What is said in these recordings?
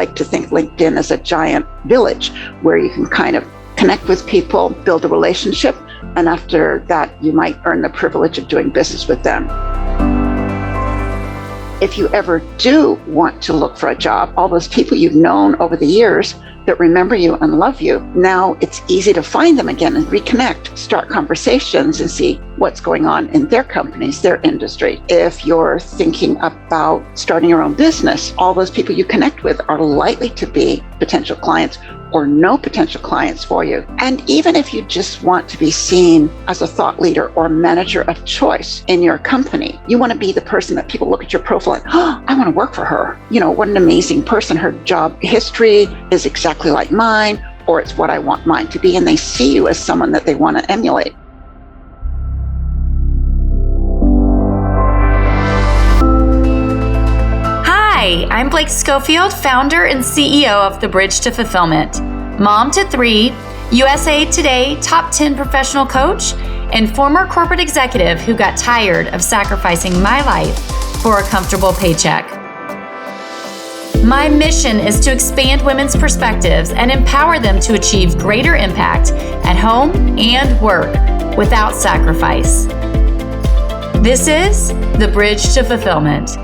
like to think LinkedIn is a giant village where you can kind of connect with people, build a relationship, and after that, you might earn the privilege of doing business with them. If you ever do want to look for a job, all those people you've known over the years that remember you and love you, now it's easy to find them again and reconnect, start conversations and see what's going on in their companies, their industry. If you're thinking about starting your own business, all those people you connect with are likely to be potential clients or no potential clients for you. And even if you just want to be seen as a thought leader or manager of choice in your company, you want to be the person that people look at your profile and, oh, I want to work for her. You know, what an amazing person. Her job history is exactly like mine, or it's what I want mine to be. And they see you as someone that they want to emulate. Hi, I'm Blake Schofield, founder and CEO of The Bridge to Fulfillment, mom to 3, USA Today top 10 professional coach, and former corporate executive who got tired of sacrificing my life for a comfortable paycheck. My mission is to expand women's perspectives and empower them to achieve greater impact at home and work without sacrifice. This is The Bridge to Fulfillment.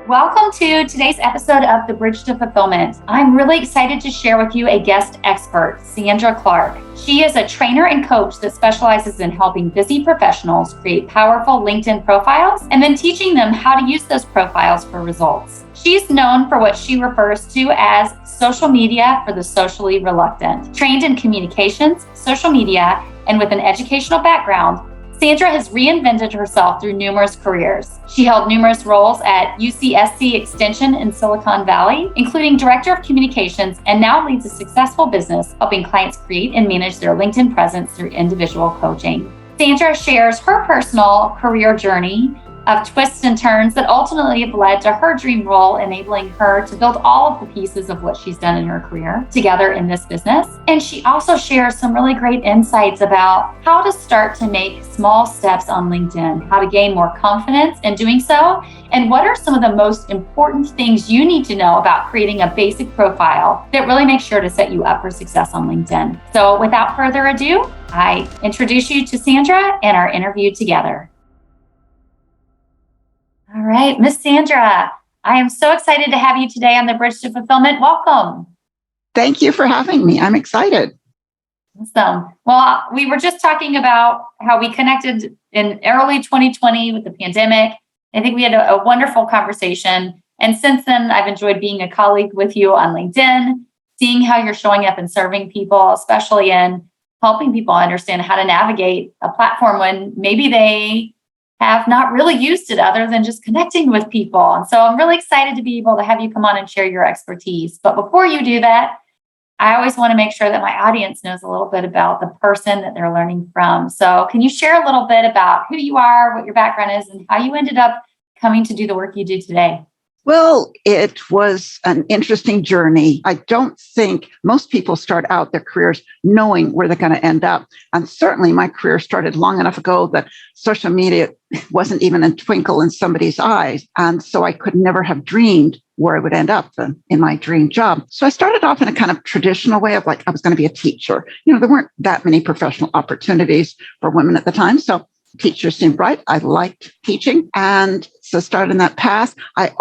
Welcome to today's episode of The Bridge to Fulfillment. I'm really excited to share with you a guest expert, Sandra Clark. She is a trainer and coach that specializes in helping busy professionals create powerful LinkedIn profiles and then teaching them how to use those profiles for results. She's known for what she refers to as social media for the socially reluctant. Trained in communications, social media, and with an educational background, Sandra has reinvented herself through numerous careers. She held numerous roles at UCSC Extension in Silicon Valley, including Director of Communications, and now leads a successful business helping clients create and manage their LinkedIn presence through individual coaching. Sandra shares her personal career journey of twists and turns that ultimately have led to her dream role, enabling her to build all of the pieces of what she's done in her career together in this business. And she also shares some really great insights about how to start to make small steps on LinkedIn, how to gain more confidence in doing so, and what are some of the most important things you need to know about creating a basic profile that really makes sure to set you up for success on LinkedIn. So without further ado, I introduce you to Sandra and our interview together. All right, Miss Sandra, I am so excited to have you today on The Bridge to Fulfillment. Welcome. Thank you for having me. I'm excited. Awesome. Well, we were just talking about how we connected in early 2020 with the pandemic. I think we had a wonderful conversation. And since then, I've enjoyed being a colleague with you on LinkedIn, seeing how you're showing up and serving people, especially in helping people understand how to navigate a platform when maybe they have not really used it other than just connecting with people. And so I'm really excited to be able to have you come on and share your expertise. But before you do that, I always want to make sure that my audience knows a little bit about the person that they're learning from. So can you share a little bit about who you are, what your background is, and how you ended up coming to do the work you do today? Well, it was an interesting journey. I don't think most people start out their careers knowing where they're going to end up. And certainly my career started long enough ago that social media wasn't even a twinkle in somebody's eyes. And so I could never have dreamed where I would end up in my dream job. So I started off in a kind of traditional way of like, I was going to be a teacher. You know, there weren't that many professional opportunities for women at the time. So teachers seemed right. I liked teaching. And so started in that path. I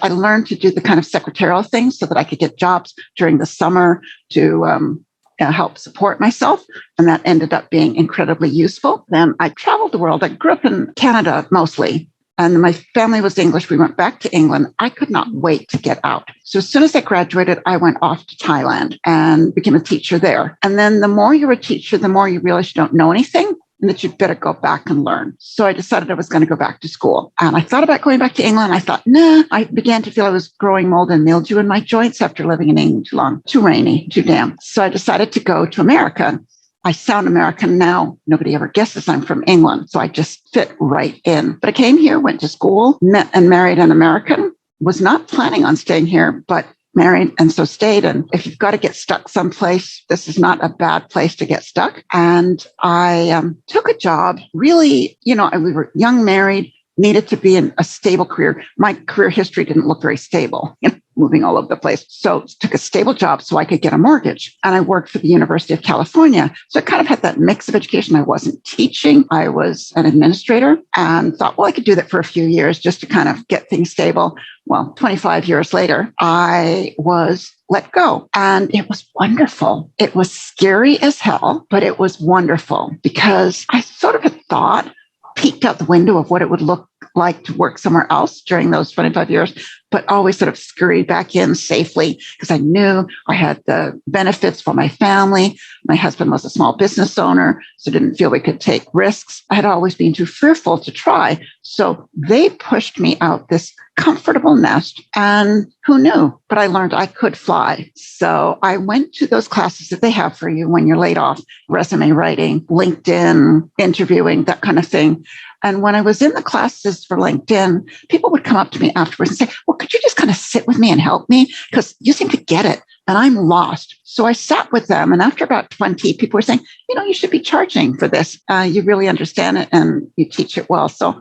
learned to do the kind of secretarial things so that I could get jobs during the summer to help support myself. And that ended up being incredibly useful. Then I traveled the world. I grew up in Canada mostly. And my family was English. We went back to England. I could not wait to get out. So as soon as I graduated, I went off to Thailand and became a teacher there. And then the more you're a teacher, the more you realize you don't know anything and that you'd better go back and learn. So I decided I was going to go back to school. And I thought about going back to England. I thought, nah, I began to feel I was growing mold and mildew in my joints after living in England too long, too rainy, too damp. So I decided to go to America. I sound American now. Nobody ever guesses I'm from England. So I just fit right in. But I came here, went to school, met and married an American, was not planning on staying here, but married and so stayed. And if you've got to get stuck someplace, this is not a bad place to get stuck. And I took a job really, we were young married, needed to be in a stable career. My career history didn't look very stable, moving all over the place. So took a stable job so I could get a mortgage. And I worked for the University of California. So I kind of had that mix of education. I wasn't teaching. I was an administrator and thought, well, I could do that for a few years just to kind of get things stable. Well, 25 years later, I was let go. And it was wonderful. It was scary as hell, but it was wonderful because I sort of had thought, peeked out the window of what it would look like to work somewhere else during those 25 years, but always sort of scurried back in safely because I knew I had the benefits for my family. My husband was a small business owner, so didn't feel we could take risks. I had always been too fearful to try. So they pushed me out this comfortable nest, and who knew? But I learned I could fly. So I went to those classes that they have for you when you're laid off, resume writing, LinkedIn, interviewing, that kind of thing. And when I was in the classes for LinkedIn, people would come up to me afterwards and say, well, could you just kind of sit with me and help me? Because you seem to get it and I'm lost. So I sat with them. And after about 20, people were saying, you should be charging for this. You really understand it and you teach it well. So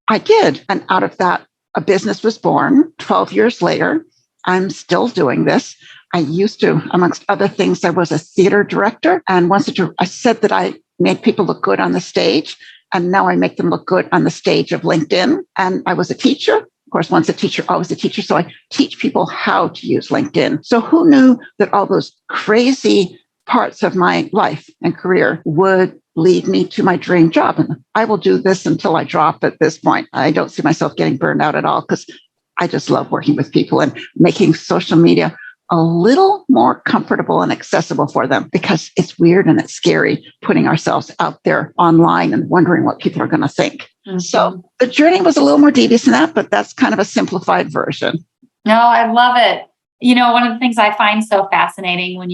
I did. And out of that, a business was born. 12 years later, I'm still doing this. I used to, amongst other things, I was a theater director. And once I said that I made people look good on the stage. And now I make them look good on the stage of LinkedIn. And I was a teacher. Of course, once a teacher, always a teacher. So I teach people how to use LinkedIn. So who knew that all those crazy parts of my life and career would lead me to my dream job? And I will do this until I drop at this point. I don't see myself getting burned out at all because I just love working with people and making social media a little more comfortable and accessible for them because it's weird and it's scary putting ourselves out there online and wondering what people are going to think. Mm-hmm. So the journey was a little more devious than that, but that's kind of a simplified version. No, I love it. One of the things I find so fascinating when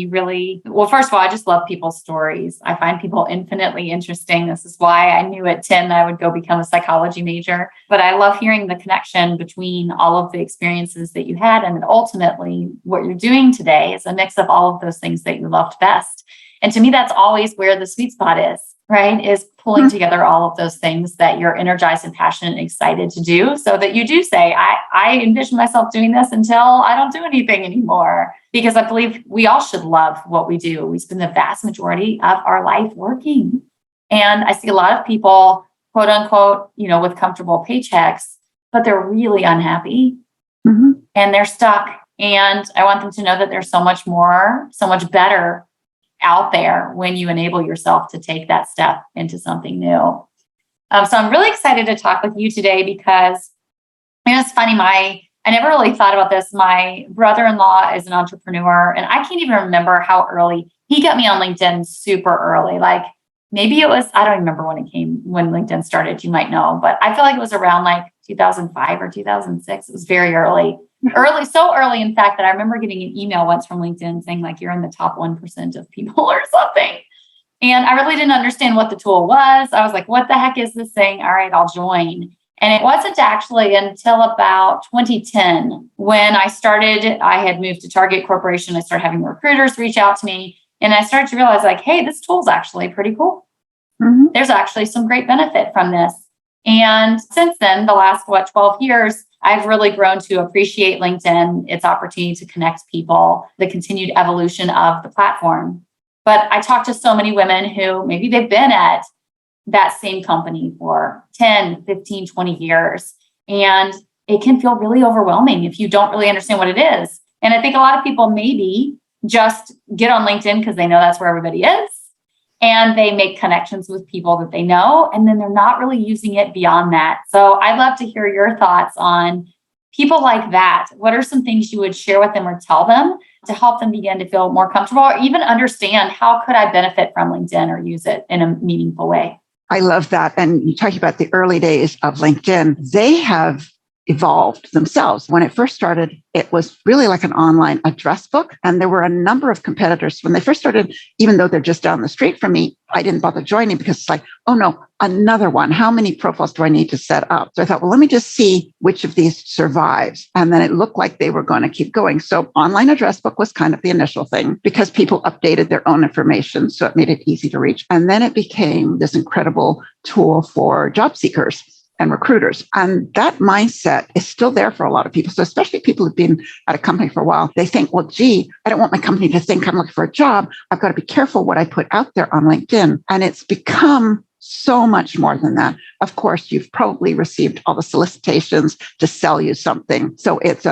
first of all, I just love people's stories. I find people infinitely interesting. This is why I knew at 10 I would go become a psychology major. But I love hearing the connection between all of the experiences that you had. And then ultimately, what you're doing today is a mix of all of those things that you loved best. And to me, that's always where the sweet spot is, right? Is pulling together all of those things that you're energized and passionate and excited to do so that you do say, I envision myself doing this until I don't do anything anymore. Because I believe we all should love what we do. We spend the vast majority of our life working. And I see a lot of people, quote unquote, with comfortable paychecks, but they're really unhappy and they're stuck. And I want them to know that there's so much more, so much better out there when you enable yourself to take that step into something new. So I'm really excited to talk with you today because it's funny, I never really thought about this. My brother-in-law is an entrepreneur and I can't even remember how early he got me on LinkedIn super early. Like maybe it was, I don't remember when LinkedIn started, you might know, but I feel like it was around like 2005 or 2006. It was very early. So early, in fact, that I remember getting an email once from LinkedIn saying like, you're in the top 1% of people or something. And I really didn't understand what the tool was. I was like, what the heck is this thing? All right, I'll join. And it wasn't actually until about 2010 when I had moved to Target Corporation. I started having recruiters reach out to me and I started to realize like, hey, this tool's actually pretty cool. Mm-hmm. There's actually some great benefit from this. And since then, the last, 12 years, I've really grown to appreciate LinkedIn, its opportunity to connect people, the continued evolution of the platform. But I talk to so many women who maybe they've been at that same company for 10, 15, 20 years. And it can feel really overwhelming if you don't really understand what it is. And I think a lot of people maybe just get on LinkedIn because they know that's where everybody is. And they make connections with people that they know, and then they're not really using it beyond that. So I'd love to hear your thoughts on people like that. What are some things you would share with them or tell them to help them begin to feel more comfortable or even understand how could I benefit from LinkedIn or use it in a meaningful way? I love that. And you talk about the early days of LinkedIn. They have evolved themselves. When it first started, it was really like an online address book. And there were a number of competitors. When they first started, even though they're just down the street from me, I didn't bother joining because it's like, oh no, another one. How many profiles do I need to set up? So I thought, well, let me just see which of these survives. And then it looked like they were going to keep going. So online address book was kind of the initial thing because people updated their own information. So it made it easy to reach. And then it became this incredible tool for job seekers. and recruiters. And that mindset is still there for a lot of people. So especially people who've been at a company for a while, they think, well, gee, I don't want my company to think I'm looking for a job. I've got to be careful what I put out there on LinkedIn. And it's become so much more than that. Of course, you've probably received all the solicitations to sell you something. So it's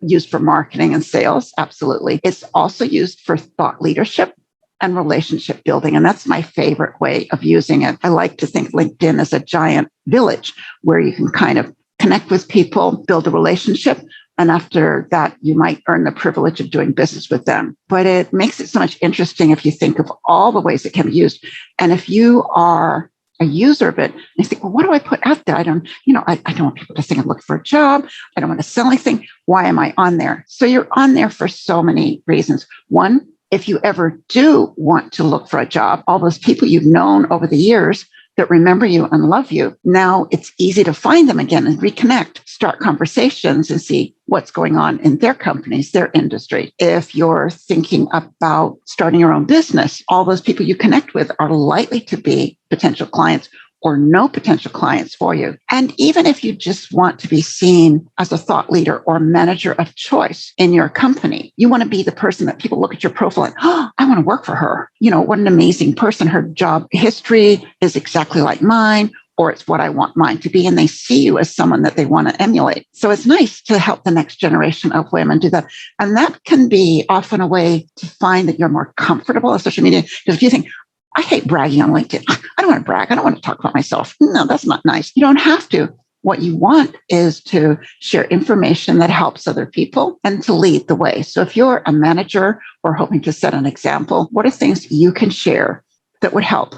used for marketing and sales. Absolutely. It's also used for thought leadership and relationship building. And that's my favorite way of using it. I like to think LinkedIn is a giant village where you can kind of connect with people, build a relationship. And after that, you might earn the privilege of doing business with them. But it makes it so much interesting if you think of all the ways it can be used. And if you are a user of it, and you think, well, what do I put out there? I don't want people to think I'm looking for a job. I don't want to sell anything. Why am I on there? So you're on there for so many reasons. One, if you ever do want to look for a job, all those people you've known over the years that remember you and love you, now it's easy to find them again and reconnect, start conversations and see what's going on in their companies, their industry. If you're thinking about starting your own business, all those people you connect with are likely to be potential clients or no potential clients for you. And even if you just want to be seen as a thought leader or manager of choice in your company, you want to be the person that people look at your profile and, oh, I want to work for her. What an amazing person. Her job history is exactly like mine, or it's what I want mine to be. And they see you as someone that they want to emulate. So it's nice to help the next generation of women do that. And that can be often a way to find that you're more comfortable on social media. Because if you think, I hate bragging on LinkedIn. I don't want to brag. I don't want to talk about myself. No, that's not nice. You don't have to. What you want is to share information that helps other people and to lead the way. So if you're a manager or hoping to set an example, what are things you can share that would help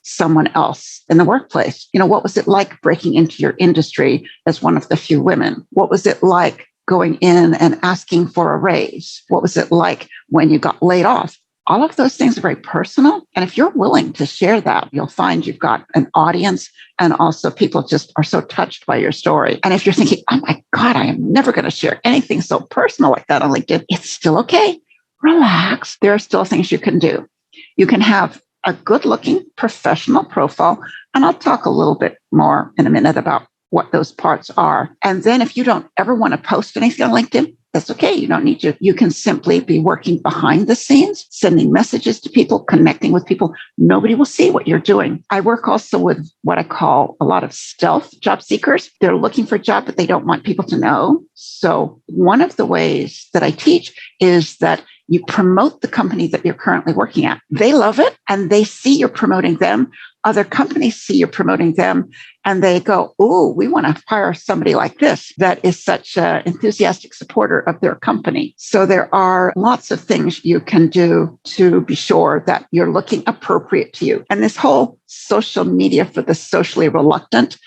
someone else in the workplace? What was it like breaking into your industry as one of the few women? What was it like going in and asking for a raise? What was it like when you got laid off? All of those things are very personal. And if you're willing to share that, you'll find you've got an audience, and also people just are so touched by your story. And if you're thinking, oh my God, I am never going to share anything so personal like that on LinkedIn, it's still okay. Relax. There are still things you can do. You can have a good looking professional profile. And I'll talk a little bit more in a minute about what those parts are. And then if you don't ever want to post anything on LinkedIn, that's okay. You don't need to. You can simply be working behind the scenes, sending messages to people, connecting with people. Nobody will see what you're doing. I work also with what I call a lot of stealth job seekers. They're looking for a job, but they don't want people to know. So one of the ways that I teach is that you promote the company that you're currently working at. They love it and they see you're promoting them. Other companies see you're promoting them and they go, oh, we want to hire somebody like this that is such an enthusiastic supporter of their company. So there are lots of things you can do to be sure that you're looking appropriate to you. And this whole social media for the socially reluctant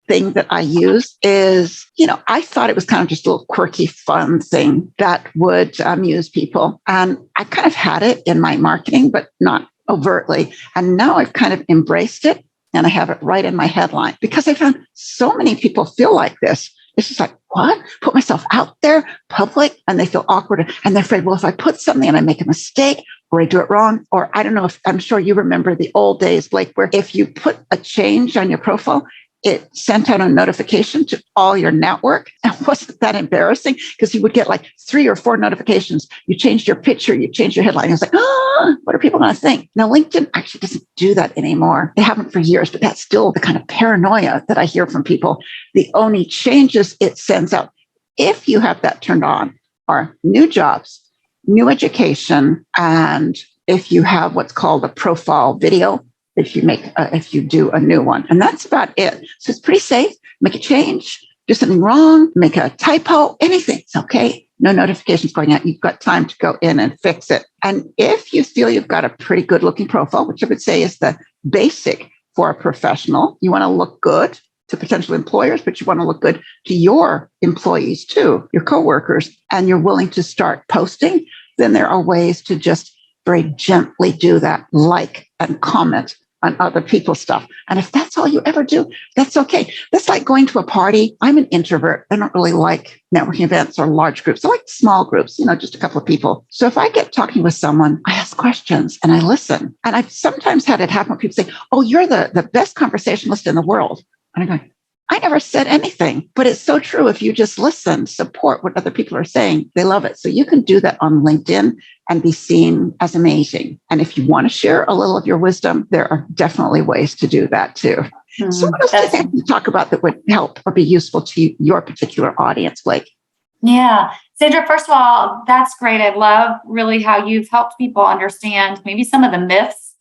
thing that I use is, I thought it was kind of just a little quirky, fun thing that would amuse people. And I kind of had it in my marketing, but not overtly. And now I've kind of embraced it and I have it right in my headline because I found so many people feel like this. It's just like, what? Put myself out there, public, and they feel awkward. And they're afraid, well, if I put something and I make a mistake or I do it wrong, or I don't know if I'm sure you remember the old days, Blake, where if you put a change on your profile, it sent out a notification to all your network. And wasn't that embarrassing? Because you would get like 3 or 4 notifications. You changed your picture, you changed your headline. It's like, what are people going to think? Now, LinkedIn actually doesn't do that anymore. They haven't for years, but that's still the kind of paranoia that I hear from people. The only changes it sends out, if you have that turned on, are new jobs, new education, and if you have what's called a profile video, if you do a new one. And that's about it. So it's pretty safe. Make a change, do something wrong, make a typo, anything. It's okay. No notifications going out. You've got time to go in and fix it. And if you feel you've got a pretty good looking profile, which I would say is the basic for a professional, you want to look good to potential employers, but you want to look good to your employees too, your coworkers, and you're willing to start posting, then there are ways to just very gently do that, like and comment on other people's stuff. And if that's all you ever do, that's okay. That's like going to a party. I'm an introvert. I don't really like networking events or large groups. I like small groups, just a couple of people. So if I get talking with someone, I ask questions and I listen. And I've sometimes had it happen when people say, oh, you're the best conversationalist in the world. And I go, I never said anything, but it's so true. If you just listen, support what other people are saying, they love it. So you can do that on LinkedIn and be seen as amazing. And if you want to share a little of your wisdom, there are definitely ways to do that too. So what else do you think you talk about that would help or be useful to your particular audience, Blake? Yeah. Sandra, first of all, that's great. I love really how you've helped people understand maybe some of the myths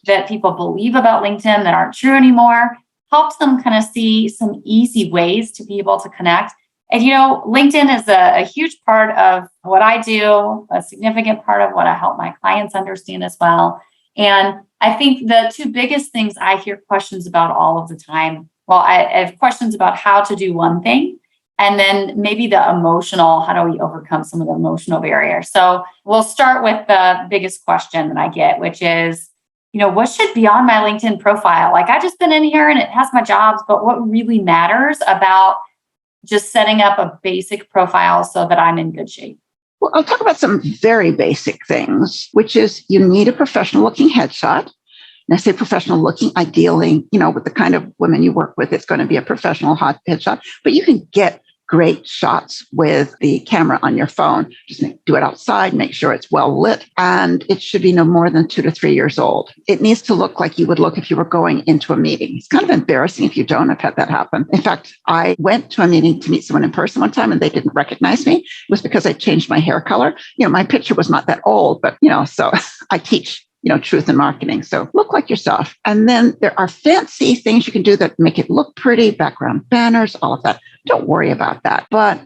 that people believe about LinkedIn that aren't true anymore, helps them kind of see some easy ways to be able to connect. And, LinkedIn is a huge part of what I do, a significant part of what I help my clients understand as well. And I think the two biggest things I hear questions about all of the time, well, I have questions about how to do one thing, and then maybe the emotional, how do we overcome some of the emotional barriers? So we'll start with the biggest question that I get, which is, what should be on my LinkedIn profile? Like, I just been in here and it has my jobs, but what really matters about just setting up a basic profile so that I'm in good shape? Well, I'll talk about some very basic things, which is you need a professional looking headshot. And I say professional looking, ideally, with the kind of women you work with, it's going to be a professional hot headshot, but you can get great shots with the camera on your phone. Just do it outside, make sure it's well lit, and it should be no more than 2 to 3 years old. It needs to look like you would look if you were going into a meeting. It's kind of embarrassing if you don't. I've had that happen. In fact, I went to a meeting to meet someone in person one time and they didn't recognize me. It was because I changed my hair color. My picture was not that old, but, so I teach truth in marketing. So look like yourself. And then there are fancy things you can do that make it look pretty, background banners, all of that. Don't worry about that. But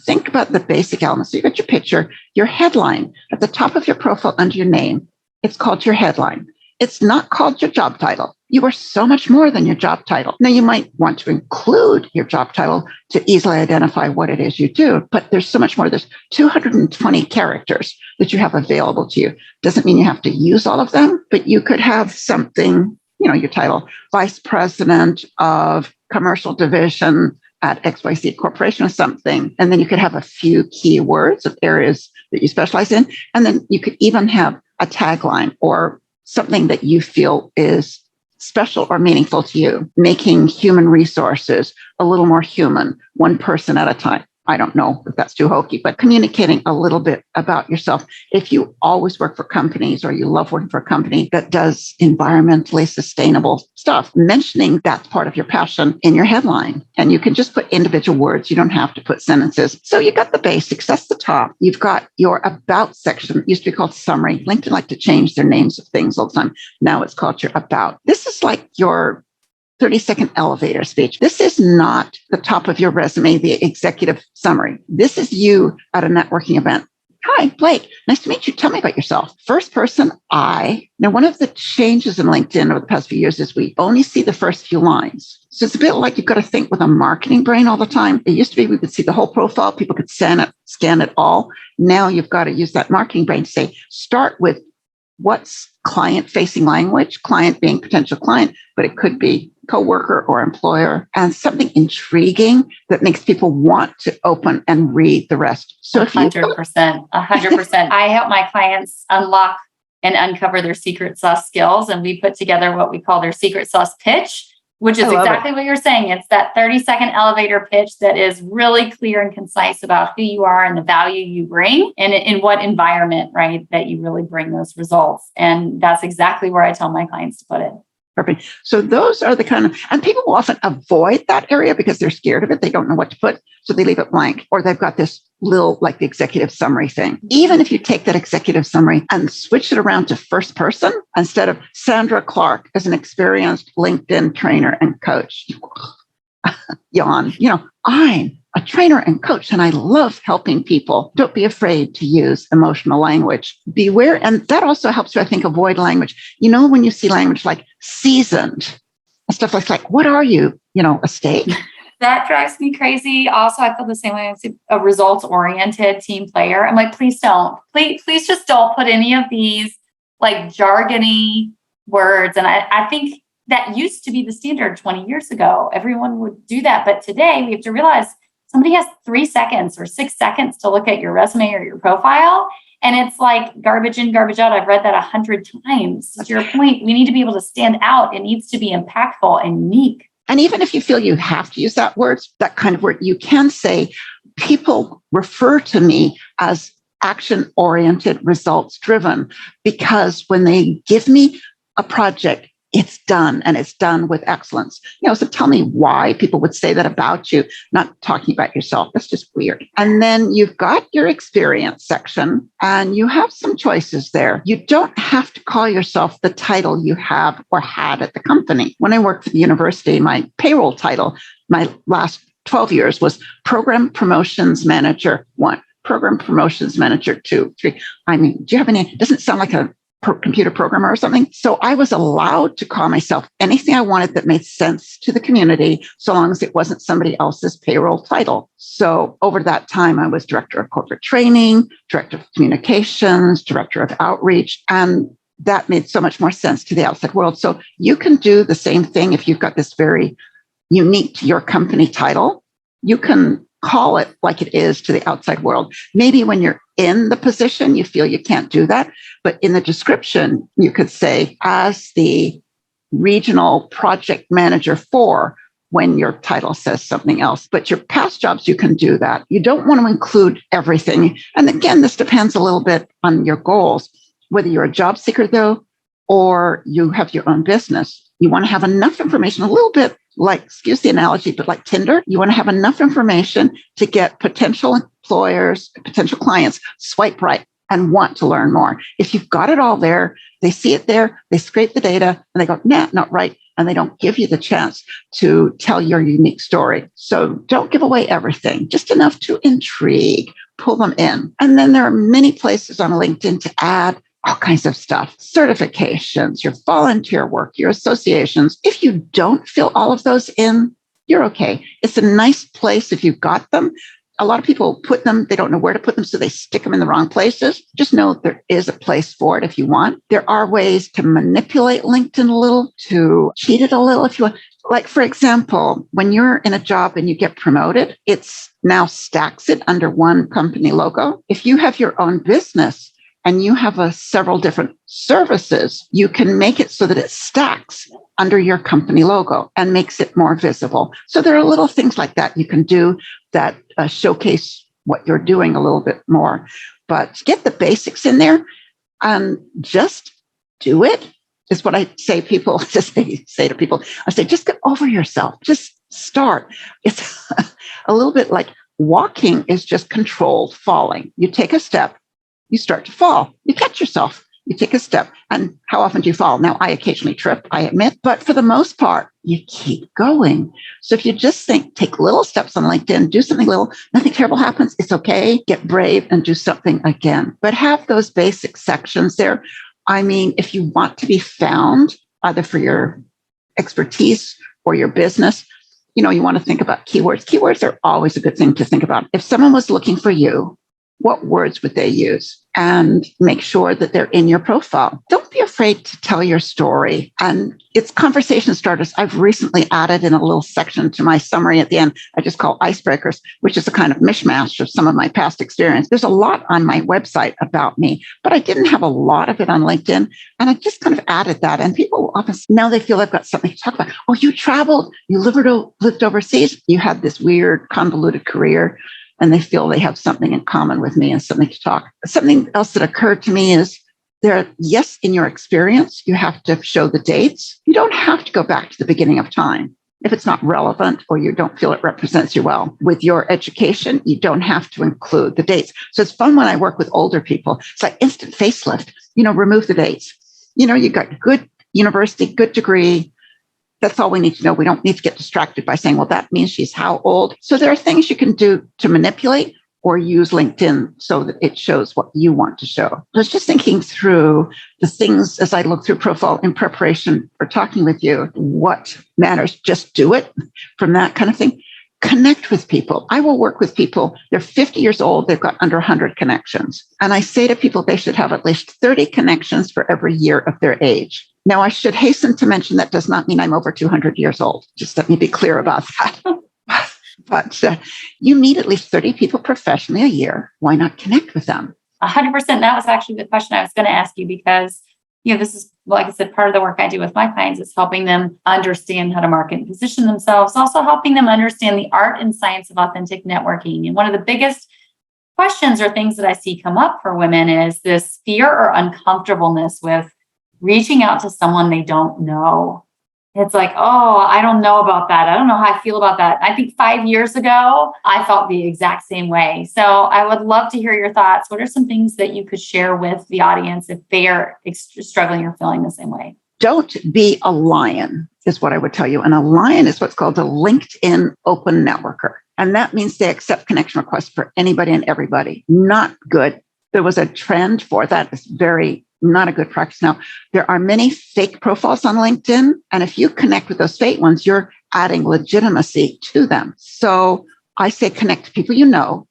think about the basic elements. So you got your picture, your headline at the top of your profile under your name. It's called your headline. It's not called your job title. You are so much more than your job title. Now, you might want to include your job title to easily identify what it is you do, but there's so much more. There's 220 characters that you have available to you. Doesn't mean you have to use all of them, but you could have something, your title, Vice President of Commercial Division at XYZ Corporation or something. And then you could have a few keywords of areas that you specialize in. And then you could even have a tagline or something that you feel is special or meaningful to you, making human resources a little more human, one person at a time. I don't know if that's too hokey, but communicating a little bit about yourself. If you always work for companies or you love working for a company that does environmentally sustainable stuff, mentioning that's part of your passion in your headline. And you can just put individual words. You don't have to put sentences. So you got the basics. That's the top. You've got your about section. It used to be called summary. LinkedIn like to change their names of things all the time. Now it's called your about. This is like your 30-second elevator speech. This is not the top of your resume, the executive summary. This is you at a networking event. Hi, Blake. Nice to meet you. Tell me about yourself. First person, I. Now, one of the changes in LinkedIn over the past few years is we only see the first few lines. So it's a bit like you've got to think with a marketing brain all the time. It used to be we could see the whole profile. People could scan it all. Now you've got to use that marketing brain to say, start with what's client-facing language, client being potential client, but it could be coworker or employer, and something intriguing that makes people want to open and read the rest. So 100%. I help my clients unlock and uncover their secret sauce skills, and we put together what we call their secret sauce pitch, which is exactly what you're saying. It's that 30-second elevator pitch that is really clear and concise about who you are and the value you bring and in what environment, right, that you really bring those results. And that's exactly where I tell my clients to put it. Perfect. So those are the kind of, and people will often avoid that area because they're scared of it. They don't know what to put. So they leave it blank, or they've got this little, like the executive summary thing. Even if you take that executive summary and switch it around to first person, instead of Sandra Clark as an experienced LinkedIn trainer and coach, yawn, I'm a trainer and coach, and I love helping people. Don't be afraid to use emotional language. Beware. And that also helps you, I think, avoid language. When you see language like seasoned and stuff like what are you? A steak? That drives me crazy. Also, I feel the same way as a results-oriented team player. I'm like, please don't. Please just don't put any of these like jargony words. And I think that used to be the standard 20 years ago. Everyone would do that. But today we have to realize somebody has 3 seconds or 6 seconds to look at your resume or your profile. And it's like garbage in, garbage out. I've read that 100 times. To your point, we need to be able to stand out. It needs to be impactful and unique. And even if you feel you have to use that kind of word, you can say, people refer to me as action-oriented, results-driven, because when they give me a project, it's done, and it's done with excellence. So tell me why people would say that about you, not talking about yourself. That's just weird. And then you've got your experience section, and you have some choices there. You don't have to call yourself the title you have or had at the company. When I worked for the university, my payroll title, my last 12 years, was Program Promotions Manager 1, Program Promotions Manager 2, 3. I mean, do you have any? Doesn't it sound like a computer programmer or something? So I was allowed to call myself anything I wanted that made sense to the community, so long as it wasn't somebody else's payroll title. So over that time, I was director of corporate training, director of communications, director of outreach, and that made so much more sense to the outside world. So you can do the same thing if you've got this very unique to your company title. You can call it like it is to the outside world. Maybe when you're in the position, you feel you can't do that. But in the description, you could say, as the regional project manager for, when your title says something else. But your past jobs, you can do that. You don't want to include everything. And again, this depends a little bit on your goals, whether you're a job seeker, though, or you have your own business. You want to have enough information, a little bit like, excuse the analogy, but like Tinder. You want to have enough information to get potential employers, potential clients swipe right and want to learn more. If you've got it all there, they see it there, they scrape the data, and they go, nah, not right. And they don't give you the chance to tell your unique story. So don't give away everything, just enough to intrigue, pull them in. And then there are many places on LinkedIn to add all kinds of stuff, certifications, your volunteer work, your associations. If you don't fill all of those in, you're okay. It's a nice place if you've got them. A lot of people put them, they don't know where to put them, so they stick them in the wrong places. Just know there is a place for it if you want. There are ways to manipulate LinkedIn a little, to cheat it a little if you want. Like, for example, when you're in a job and you get promoted, it's now stacks it under one company logo. If you have your own business, and you have several different services, you can make it so that it stacks under your company logo and makes it more visible. So there are little things like that you can do that showcase what you're doing a little bit more. But get the basics in there and just do it, is what I say people say to people. I say, just get over yourself. Just start. It's a little bit like walking is just controlled falling. You take a step, you start to fall. You catch yourself. You take a step. And how often do you fall? Now, I occasionally trip, I admit, but for the most part, you keep going. So if you just take little steps on LinkedIn, do something little, nothing terrible happens. It's okay. Get brave and do something again. But have those basic sections there. I mean, if you want to be found, either for your expertise or your business, you want to think about keywords. Keywords are always a good thing to think about. If someone was looking for you, what words would they use? And make sure that they're in your profile. Don't be afraid to tell your story. And it's conversation starters. I've recently added in a little section to my summary at the end, I just call icebreakers, which is a kind of mishmash of some of my past experience. There's a lot on my website about me, but I didn't have a lot of it on LinkedIn. And I just kind of added that. And people often, now they feel I've got something to talk about. Oh, you traveled, you lived overseas, you had this weird convoluted career. And they feel they have something in common with me and something to talk. Something else that occurred to me is yes, in your experience, you have to show the dates. You don't have to go back to the beginning of time if it's not relevant or you don't feel it represents you well. With your education, you don't have to include the dates. So it's fun when I work with older people. It's like instant facelift, remove the dates. You got good university, good degree. That's all we need to know. We don't need to get distracted by saying, well, that means she's how old? So there are things you can do to manipulate or use LinkedIn so that it shows what you want to show. I was just thinking through the things as I look through profile in preparation for talking with you, what matters, just do it from that kind of thing. Connect with people. I will work with people. They're 50 years old. They've got under 100 connections. And I say to people, they should have at least 30 connections for every year of their age. Now, I should hasten to mention that does not mean I'm over 200 years old. Just let me be clear about that. But you meet at least 30 people professionally a year. Why not connect with them? 100%. That was actually the question I was going to ask you, because this is, like I said, part of the work I do with my clients is helping them understand how to market and position themselves, also helping them understand the art and science of authentic networking. And one of the biggest questions or things that I see come up for women is this fear or uncomfortableness with reaching out to someone they don't know. It's like, oh, I don't know about that. I don't know how I feel about that. I think 5 years ago, I felt the exact same way. So I would love to hear your thoughts. What are some things that you could share with the audience if they are struggling or feeling the same way? Don't be a lion is what I would tell you. And a lion is what's called a LinkedIn open networker. And that means they accept connection requests for anybody and everybody. Not good. There was a trend for that. It's very not a good practice now. There are many fake profiles on LinkedIn. And if you connect with those fake ones, you're adding legitimacy to them. So I say connect to people you know,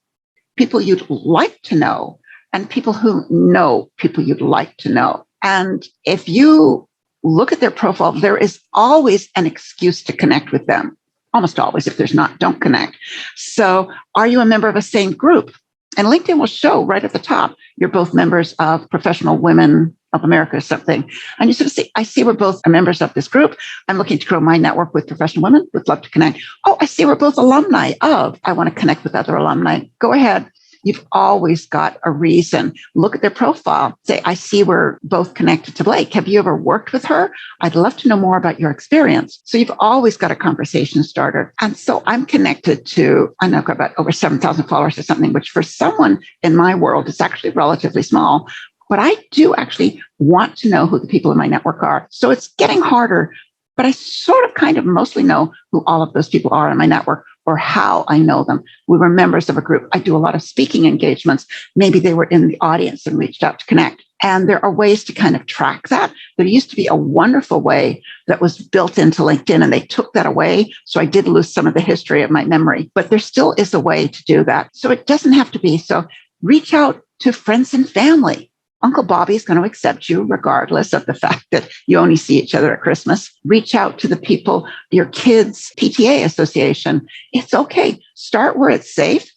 people you'd like to know, and people who know people you'd like to know. And if you look at their profile, there is always an excuse to connect with them. Almost always. If there's not, don't connect. So are you a member of a same group? And LinkedIn will show right at the top, you're both members of Professional Women of America or something. And you sort of say, I see we're both members of this group. I'm looking to grow my network with professional women. Would love to connect. Oh, I see we're both alumni of. I want to connect with other alumni. Go ahead. You've always got a reason. Look at their profile. Say, I see we're both connected to Blake. Have you ever worked with her? I'd love to know more about your experience. So you've always got a conversation starter. And so I'm connected to, I know I've got about over 7,000 followers or something, which for someone in my world is actually relatively small. But I do actually want to know who the people in my network are. So it's getting harder, but I sort of kind of mostly know who all of those people are in my network, or how I know them. We were members of a group. I do a lot of speaking engagements. Maybe they were in the audience and reached out to connect. And there are ways to kind of track that. There used to be a wonderful way that was built into LinkedIn, and they took that away. So I did lose some of the history of my memory, but there still is a way to do that. So it doesn't have to be. So reach out to friends and family. Uncle Bobby is going to accept you regardless of the fact that you only see each other at Christmas. Reach out to the people, your kids' PTA association. It's okay. Start where it's safe.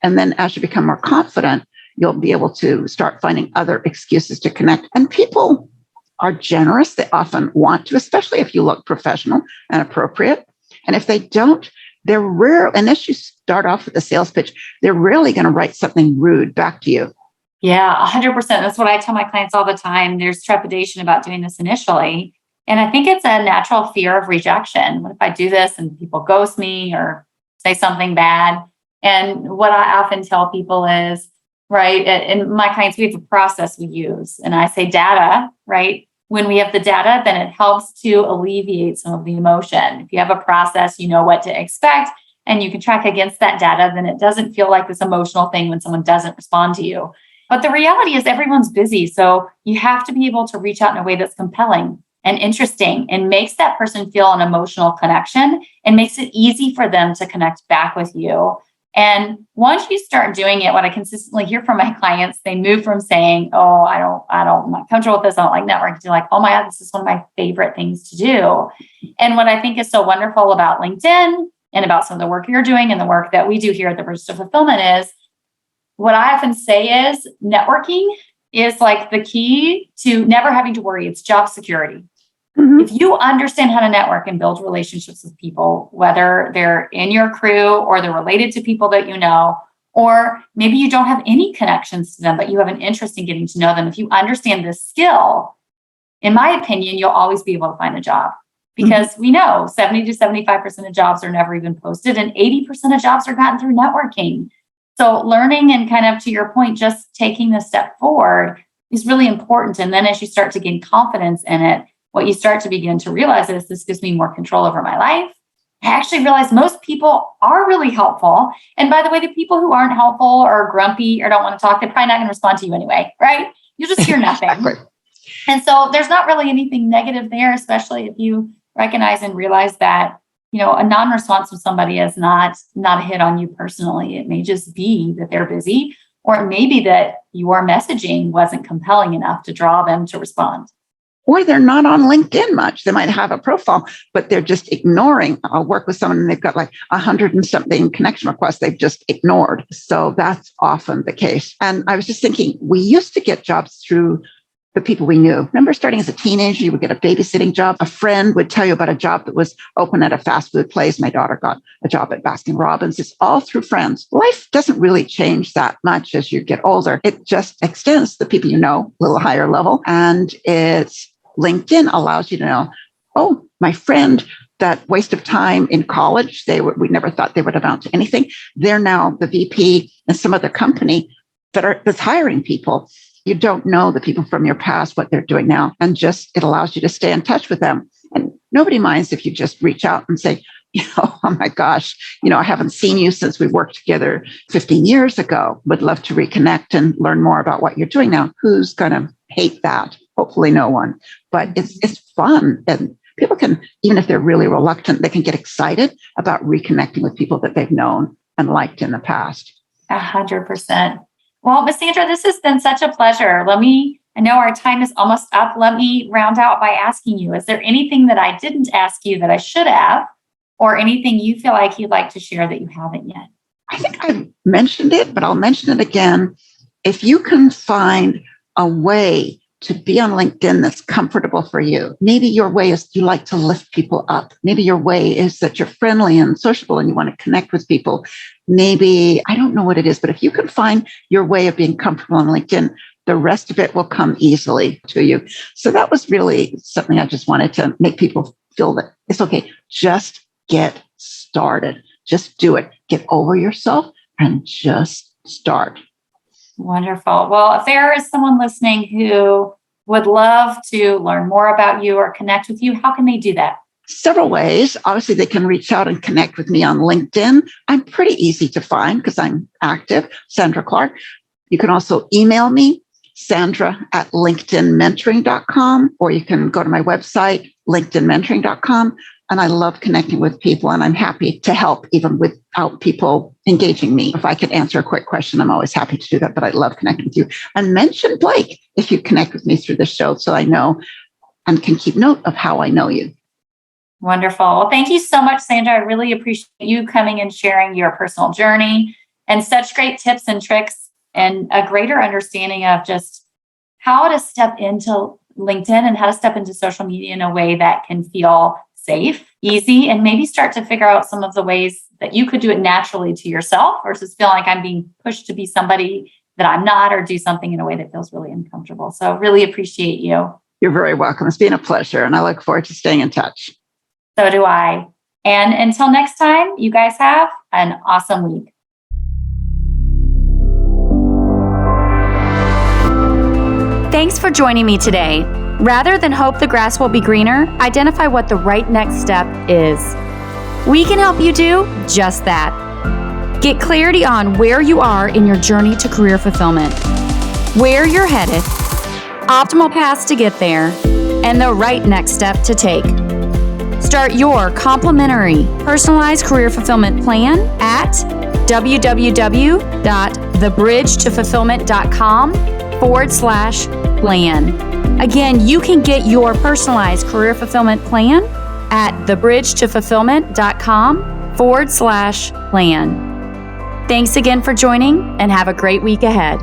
And then as you become more confident, you'll be able to start finding other excuses to connect. And people are generous. They often want to, especially if you look professional and appropriate. And if they don't, they're rare. Unless you start off with a sales pitch, they're rarely going to write something rude back to you. Yeah, 100%. That's what I tell my clients all the time. There's trepidation about doing this initially. And I think it's a natural fear of rejection. What if I do this and people ghost me or say something bad? And what I often tell people is, right, and my clients, we have a process we use. And I say data, right? When we have the data, then it helps to alleviate some of the emotion. If you have a process, you know what to expect, and you can track against that data, then it doesn't feel like this emotional thing when someone doesn't respond to you. But the reality is everyone's busy. So you have to be able to reach out in a way that's compelling and interesting and makes that person feel an emotional connection and makes it easy for them to connect back with you. And once you start doing it, what I consistently hear from my clients, they move from saying, oh, I'm not comfortable with this, I don't like networking, to like, oh my God, this is one of my favorite things to do. And what I think is so wonderful about LinkedIn and about some of the work you're doing and the work that we do here at the Bridge to Fulfillment is, what I often say is networking is like the key to never having to worry. It's job security. Mm-hmm. If you understand how to network and build relationships with people, whether they're in your crew or they're related to people that you know, or maybe you don't have any connections to them, but you have an interest in getting to know them. If you understand this skill, in my opinion, you'll always be able to find a job, because we know 70 to 75% of jobs are never even posted and 80% of jobs are gotten through networking. So learning and kind of, to your point, just taking the step forward is really important. And then as you start to gain confidence in it, what you start to begin to realize is this gives me more control over my life. I actually realize most people are really helpful. And by the way, the people who aren't helpful or grumpy or don't want to talk, they're probably not going to respond to you anyway, right? You just hear nothing. Exactly. And so there's not really anything negative there, especially if you recognize and realize that, you know, a non-response from somebody is not a hit on you personally. It may just be that they're busy, or it may be that your messaging wasn't compelling enough to draw them to respond. Or they're not on LinkedIn much. They might have a profile, but they're just ignoring. I'll work with someone and they've got like 100 and something connection requests they've just ignored. So that's often the case. And I was just thinking, we used to get jobs through the people we knew. Remember starting as a teenager, you would get a babysitting job. A friend would tell you about a job that was open at a fast food place. My daughter got a job at Baskin Robbins. It's all through friends. Life doesn't really change that much as you get older. It just extends to the people you know, a little higher level. And LinkedIn allows you to know, oh, my friend, that waste of time in college, we never thought they would amount to anything. They're now the VP in some other company that's hiring people. You don't know the people from your past, what they're doing now, and just it allows you to stay in touch with them. And nobody minds if you just reach out and say, oh my gosh, I haven't seen you since we worked together 15 years ago. Would love to reconnect and learn more about what you're doing now. Who's going to hate that? Hopefully no one. But it's fun. And people can, even if they're really reluctant, they can get excited about reconnecting with people that they've known and liked in the past. 100%. Well, Ms. Sandra, this has been such a pleasure. I know our time is almost up. Let me round out by asking you, is there anything that I didn't ask you that I should have, or anything you feel like you'd like to share that you haven't yet? I think I've mentioned it, but I'll mention it again. If you can find a way to be on LinkedIn that's comfortable for you. Maybe your way is you like to lift people up. Maybe your way is that you're friendly and sociable and you want to connect with people. Maybe, I don't know what it is, but if you can find your way of being comfortable on LinkedIn, the rest of it will come easily to you. So that was really something I just wanted to make people feel that it's okay. Just get started. Just do it. Get over yourself and just start. Wonderful. Well, if there is someone listening who would love to learn more about you or connect with you, how can they do that? Several ways. Obviously, they can reach out and connect with me on LinkedIn. I'm pretty easy to find because I'm active, Sandra Clark. You can also email me, Sandra@LinkedInMentoring.com, or you can go to my website, LinkedInMentoring.com. And I love connecting with people, and I'm happy to help even without people engaging me. If I could answer a quick question, I'm always happy to do that, but I love connecting with you. And mention Blake if you connect with me through the show so I know and can keep note of how I know you. Wonderful. Well, thank you so much, Sandra. I really appreciate you coming and sharing your personal journey and such great tips and tricks and a greater understanding of just how to step into LinkedIn and how to step into social media in a way that can feel safe, easy, and maybe start to figure out some of the ways that you could do it naturally to yourself versus feel like I'm being pushed to be somebody that I'm not or do something in a way that feels really uncomfortable. So really appreciate you. You're very welcome. It's been a pleasure, and I look forward to staying in touch. So do I. And until next time, you guys have an awesome week. Thanks for joining me today. Rather than hope the grass will be greener, identify what the right next step is. We can help you do just that. Get clarity on where you are in your journey to career fulfillment, where you're headed, optimal paths to get there, and the right next step to take. Start your complimentary personalized career fulfillment plan at www.thebridgetofulfillment.com/plan. Again, you can get your personalized career fulfillment plan at thebridgetofulfillment.com/plan. Thanks again for joining and have a great week ahead.